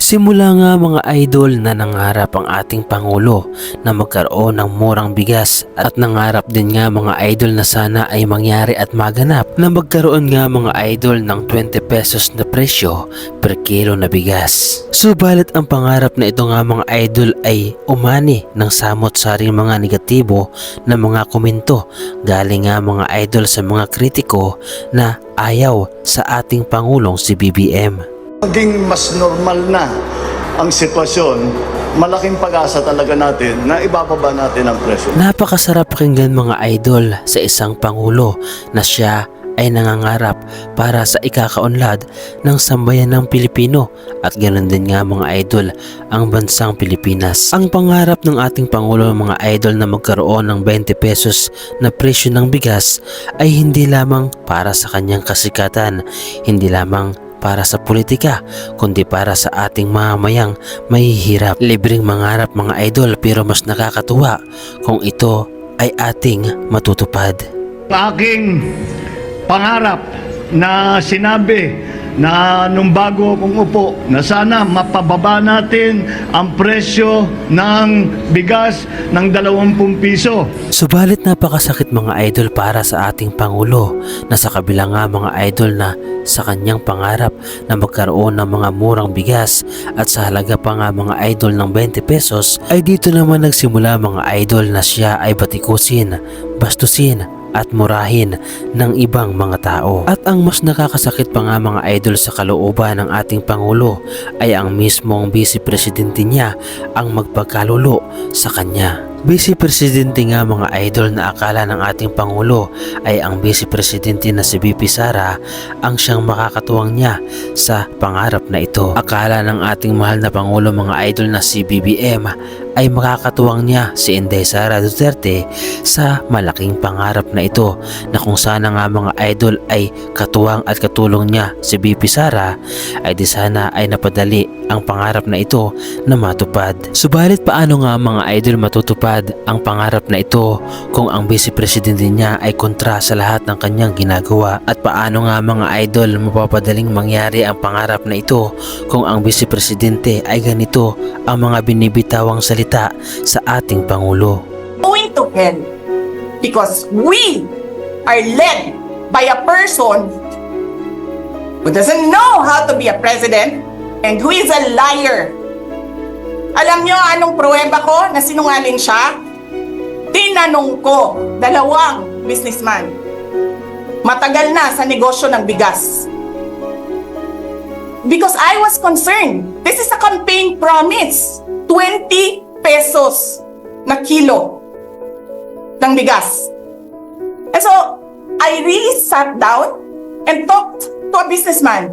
Simula nga mga idol na nangarap ang ating Pangulo na magkaroon ng murang bigas at nangarap din nga mga idol na sana ay mangyari at maganap na magkaroon nga mga idol ng 20 pesos na presyo per kilo na bigas. Subalit ang pangarap na ito nga mga idol ay umani ng samot-saring mga negatibo na mga komento galing nga mga idol sa mga kritiko na ayaw sa ating Pangulong si BBM. Maging mas normal na ang sitwasyon, malaking pag-asa talaga natin na ibababa natin ang presyo. Napakasarap pakinggan mga idol sa isang Pangulo na siya ay nangangarap para sa ikakaunlad ng sambayan ng Pilipino at ganoon din nga mga idol ang bansang Pilipinas. Ang pangarap ng ating Pangulo mga idol na magkaroon ng 20 pesos na presyo ng bigas ay hindi lamang para sa kanyang kasikatan, hindi lamang para sa politika, kundi para sa ating mamamayang mahihirap. Libreng mangarap mga idol pero mas nakakatuwa kung ito ay ating matutupad. Aking pangarap na sinabi na nung bago akong upo na sana mapababa natin ang presyo ng bigas ng 20 piso. Subalit napakasakit mga idol para sa ating Pangulo na sa kabila nga mga idol na sa kanyang pangarap na magkaroon ng mga murang bigas at sa halaga pa nga mga idol ng 20 pesos ay dito naman nagsimula mga idol na siya ay batikusin, bastusin at murahin ng ibang mga tao. At ang mas nakakasakit pa nga mga idol sa kalooban ng ating Pangulo ay ang mismong Vice Presidente niya ang magpagkalulo sa kanya. Vice Presidente nga mga idol na akala ng ating Pangulo ay ang Vice Presidente na si VP Sara ang siyang makakatuwang niya sa pangarap na ito. Akala ng ating mahal na Pangulo mga idol na si BBM ay makakatuwang niya si Inday Sara Duterte sa malaking pangarap na ito na kung sana nga mga idol ay katuwang at katulong niya si VP Sara ay di sana ay napadali ang pangarap na ito na matupad. Subalit paano nga mga idol matutupad ang pangarap na ito kung ang Vice Presidente niya ay kontra sa lahat ng kanyang ginagawa? At paano nga mga idol mapapadaling mangyari ang pangarap na ito kung ang Vice Presidente ay ganito ang mga binibitawang salita sa ating Pangulo? Going to hell because we are led by a person who doesn't know how to be a president and who is a liar. Alam nyo anong pruweba ko na sinungaling siya? Tinanong ko, 2 businessman. Matagal na sa negosyo ng bigas. Because I was concerned. This is a campaign promise. 20 pesos na kilo ng bigas. And so, I really sat down and talked to a businessman.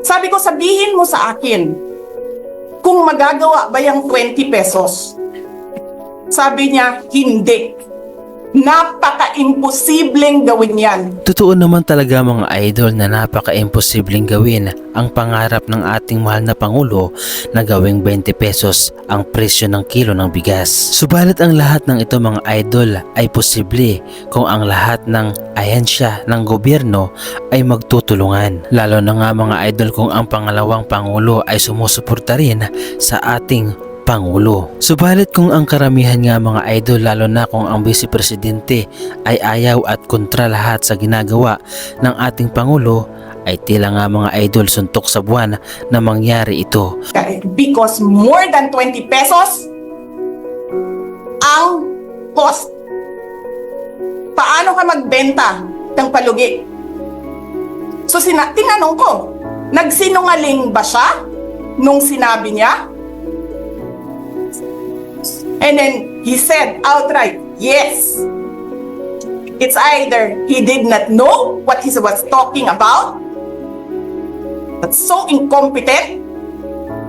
Sabi ko, sabihin mo sa akin kung magagawa ba yung 20 pesos. Sabi niya, hindi. Napaka-imposibleng gawin yan. Totoo naman talaga mga idol na napaka-imposibleng gawin ang pangarap ng ating mahal na Pangulo na gawing 20 pesos ang presyo ng kilo ng bigas. Subalit ang lahat ng ito mga idol ay posible kung ang lahat ng ahensya ng gobyerno ay magtutulungan. Lalo na nga mga idol kung ang pangalawang Pangulo ay sumusuporta rin sa ating Pangulo. Subalit kung ang karamihan nga mga idol lalo na kung ang Vice Presidente ay ayaw at kontra lahat sa ginagawa ng ating Pangulo ay tila nga mga idol suntok sa buwan na mangyari ito. Because more than 20 pesos ang cost. Paano ka magbenta ng palugi? So tinanong ko, nagsinungaling ba siya nung sinabi niya? And then he said outright, yes. It's either he did not know what he was talking about, but so incompetent,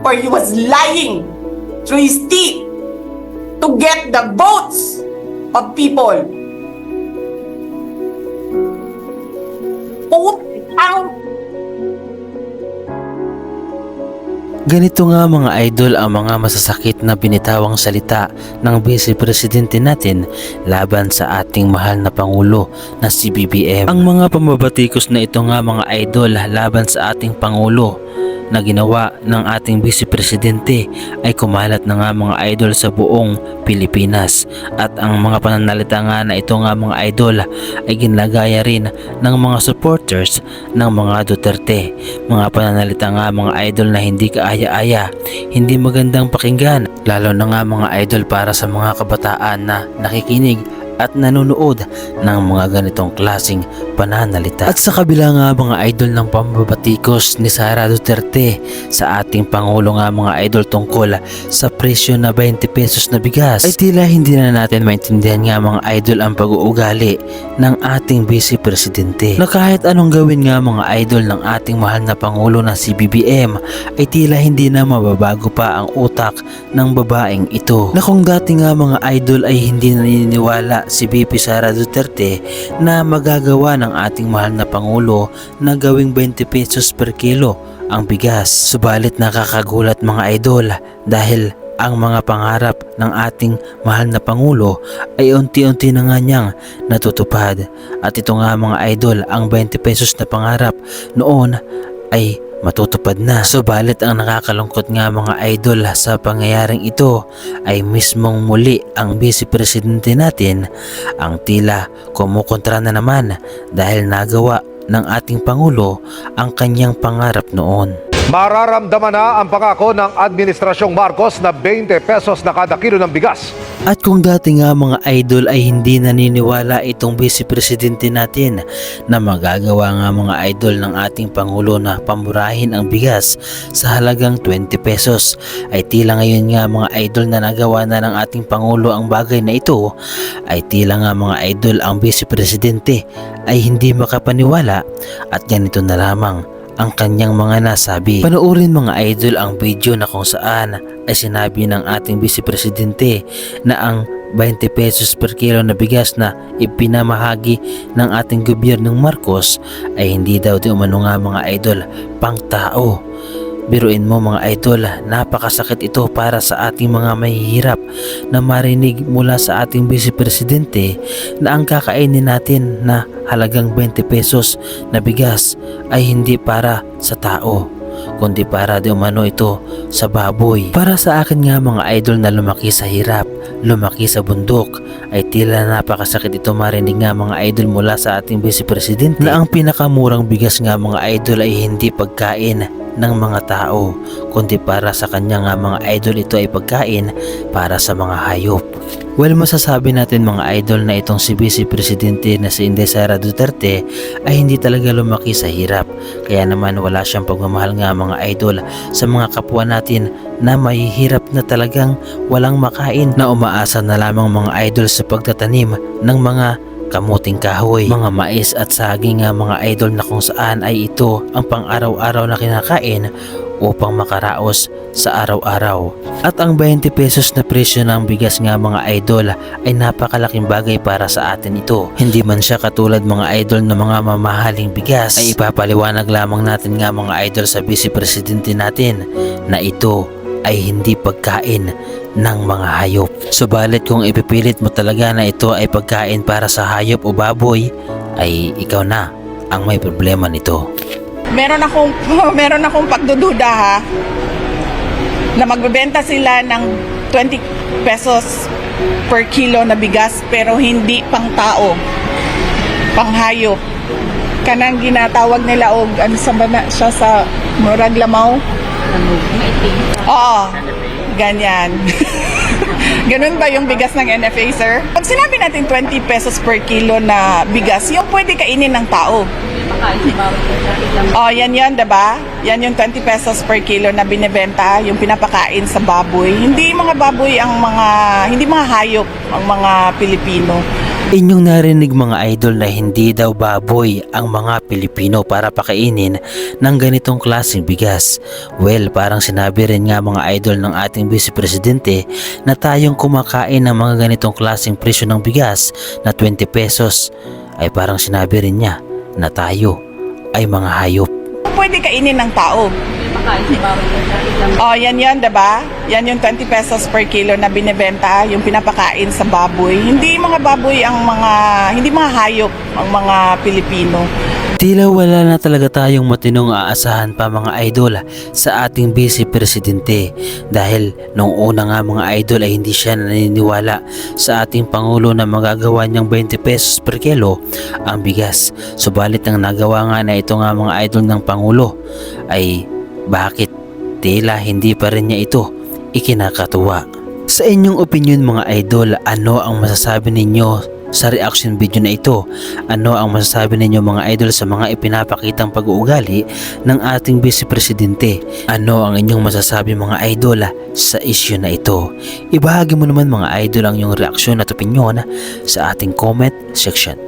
or he was lying through his teeth to get the votes of people. Putang. Ganito nga mga idol ang mga masasakit na binitawang salita ng Vice Presidente natin laban sa ating mahal na Pangulo na si BBM. Ang mga pambabatikos na ito nga mga idol laban sa ating Pangulo na ginawa ng ating Vice Presidente ay kumalat na nga mga idol sa buong Pilipinas, at ang mga pananalita nga na ito nga mga idol ay ginagaya rin ng mga supporters ng mga Duterte. Mga pananalita nga mga idol na hindi kaaya-aya, hindi magandang pakinggan, lalo na nga mga idol para sa mga kabataan na nakikinig at nanonood ng mga ganitong klaseng pananalita. At sa kabila nga mga idol ng pambabatikos ni Sara Duterte sa ating Pangulo nga mga idol tungkol sa presyo na 20 pesos na bigas, ay tila hindi na natin maintindihan nga mga idol ang pag-uugali ng ating Vice Presidente, na kahit anong gawin nga mga idol ng ating mahal na Pangulo na si BBM ay tila hindi na mababago pa ang utak ng babaeng ito, na kung dati nga mga idol ay hindi naniniwala si VP Sara Duterte na magagawa ng ating mahal na Pangulo na gawing 20 pesos per kilo ang bigas. Subalit nakakagulat mga idol dahil ang mga pangarap ng ating mahal na Pangulo ay unti-unti na nga niyang natutupad. At ito nga mga idol, ang 20 pesos na pangarap noon ay matutupad na. Subalit ang nakakalungkot nga mga idol sa pangyayaring ito ay mismong muli ang Vice Presidente natin ang tila kumukontra na naman dahil nagawa ng ating Pangulo ang kanyang pangarap noon. Mararamdaman na ang pangako ng Administrasyong Marcos na 20 pesos na kada kilo ng bigas. At kung dati nga mga idol ay hindi naniniwala itong Vice Presidente natin na magagawa nga mga idol ng ating Pangulo na pamurahin ang bigas sa halagang 20 pesos, ay tila ngayon nga mga idol na nagawa na ng ating Pangulo ang bagay na ito, ay tila nga mga idol ang Vice Presidente ay hindi makapaniwala at ganito na lamang ang kanyang mga nasabi. Panoorin mga idol ang video na kung saan ay sinabi ng ating Vice Presidente na ang 20 pesos per kilo na bigas na ipinamahagi ng ating gobyernong Marcos ay hindi daw di umano nga mga idol pang tao. Biruin mo mga idol, napakasakit ito para sa ating mga mahihirap na marinig mula sa ating Vice Presidente na ang kakainin natin na halagang 20 pesos na bigas ay hindi para sa tao, kundi para di umano ito sa baboy. Para sa akin nga mga idol na lumaki sa hirap, lumaki sa bundok, ay tila napakasakit ito marinig nga mga idol mula sa ating Vice Presidente na ang pinakamurang bigas nga mga idol ay hindi pagkain ng mga tao, kundi para sa kanya nga mga idol ito ay pagkain para sa mga hayop. Well, masasabi natin mga idol na itong si Vice Presidente na si Inday Sara Duterte ay hindi talaga lumaki sa hirap, kaya naman wala siyang pagmamahal nga mga idol sa mga kapwa natin na mahihirap na talagang walang makain, na umaasa na lamang mga idol sa pagtatanim ng mga kamuting kahoy, mga mais at saging nga mga idol, na kung saan ay ito ang pang-araw-araw na kinakain upang makaraos sa araw-araw. At ang 20 pesos na presyo ng bigas nga mga idol ay napakalaking bagay para sa atin ito. Hindi man siya katulad mga idol na mga mamahaling bigas, ay ipapaliwanag lamang natin nga mga idol sa Vice Presidente natin na ito ay hindi pagkain ng mga hayop. Subalit kung ipipilit mo talaga na ito ay pagkain para sa hayop o baboy, ay ikaw na ang may problema nito. Meron akong pagdududa ha, na magbebenta sila ng 20 pesos per kilo na bigas pero hindi pang tao, pang hayop. Kanang ginatawag nila og ano sa bana siya sa murag lamaw. Oo, ganyan. Ganun ba yung bigas ng NFA, sir? Pag sinabi natin 20 pesos per kilo na bigas, yung pwede kainin ng tao. Oh, yan yun, diba? Yan yung 20 pesos per kilo na binibenta, yung pinapakain sa baboy. Hindi mga baboy hindi mga hayop ang mga Pilipino. Inyong narinig mga idol na hindi daw baboy ang mga Pilipino para pakainin ng ganitong klaseng bigas. Well, parang sinabi rin nga mga idol ng ating Vice Presidente na tayong kumakain ng mga ganitong klaseng presyo ng bigas na 20 pesos ay parang sinabi rin niya na tayo ay mga hayop. Pwede kainin ng tao. Oh, yan yun, diba? Yan yung 20 pesos per kilo na binibenta, yung pinapakain sa baboy. Hindi mga baboy hindi mga hayop ang mga Pilipino. Tila wala na talaga tayong matinong aasahan pa mga idol sa ating Vice Presidente dahil nung una nga mga idol ay hindi siya naniniwala sa ating Pangulo na magagawa niyang 20 pesos per kilo ang bigas. Subalit ang nagawa nga na ito nga mga idol ng Pangulo ay bakit tila hindi pa rin niya ito ikinakatuwa. Sa inyong opinion mga idol, ano ang masasabi ninyo sa reaction video na ito? Ano ang masasabi ninyo mga idol sa mga ipinapakitang pag-uugali ng ating Vice Presidente? Ano ang inyong masasabi mga idol sa issue na ito? Ibahagi mo naman mga idol ang iyong reaksyon at opinyon sa ating comment section.